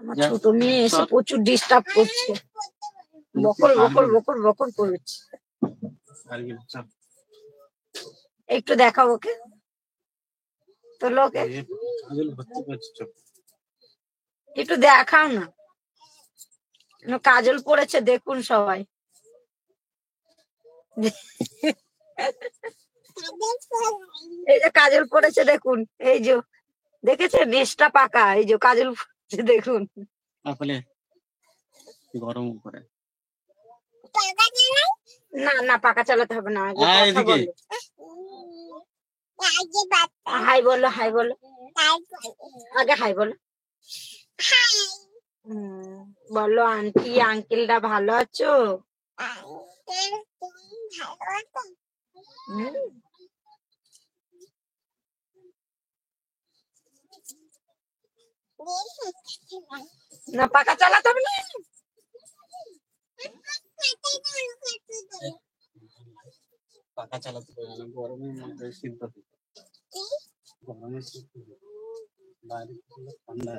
আমার ছোট মেয়ে এসে প্রচুর ডিস্টার্ব করছে, বকর বকর বকর বকর করছে। একটু দেখাও ওকে, তো লোকে একটু দেখাও না, কাজল পড়েছে দেখুন সবাই। এই যে কাজল পড়েছে দেখুন, এই যে দেখেছে নেশটা পাকা, এই যে কাজল পড়েছে দেখুন। গরম করে না না, পাকা চালাতে হবে না, আগে কথা বলো। হাই বলো, হাই বলো, আগে হাই বলো। বলো আন্টি আঙ্কেলরা ভালো আছো? না পাকা চালাতে হবে না, পাকা চালাতে পারে না, গরমের মধ্যে সিদ্ধ গরমে সিদ্ধ বাইরে ঠান্ডা।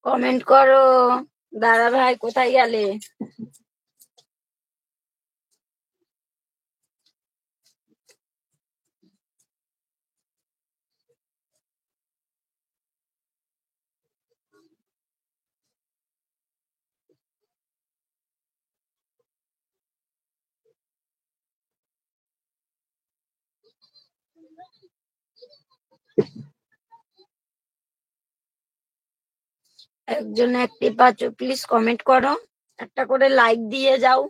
কমেন্ট করো। দাদা ভাই কোথায় গেলে? একজন অ্যাক্টিভ আছো, প্লিজ কমেন্ট করো, একটা করে লাইক দিয়ে যাও।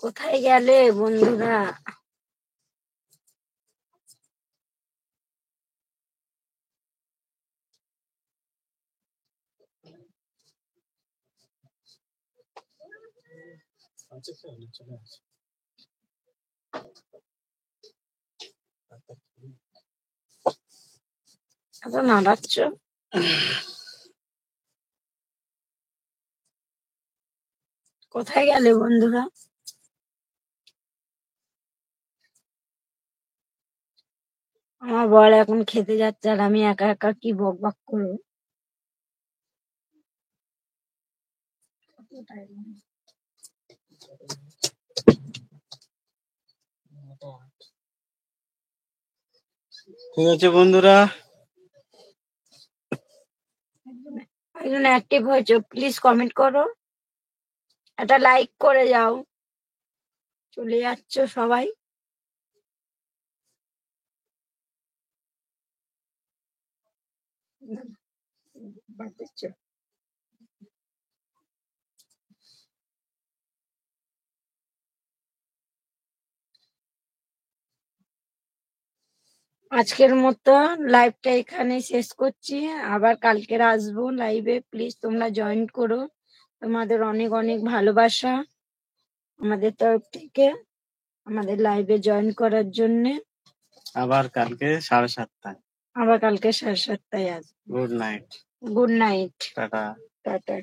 কোথায় গেলে বন্ধুরা? এত নাড়াচ্ছ, কোথায় গেলে বন্ধুরা? আমার বর এখন খেতে যাচ্ছে আর আমি একা একা কি বক বক করবো। ঠিক আছে বন্ধুরা, একজন অ্যাক্টিভ হয়েছে, প্লিজ কমেন্ট করো, একটা লাইক করে যাও। চলে যাচ্ছ সবাই। আজকের মতো লাইভটা এখানে শেষ করছি, আবার কালকের আসবো লাইভে, প্লিজ তোমরা জয়েন করো। তোমাদের অনেক অনেক ভালোবাসা আমাদের তরফ থেকে আমাদের লাইভে জয়েন করার জন্য। আবার কালকে 7:30টায়। আবার কালকে 7:30টায় আসবো। Good night. Good night, tata. Tata.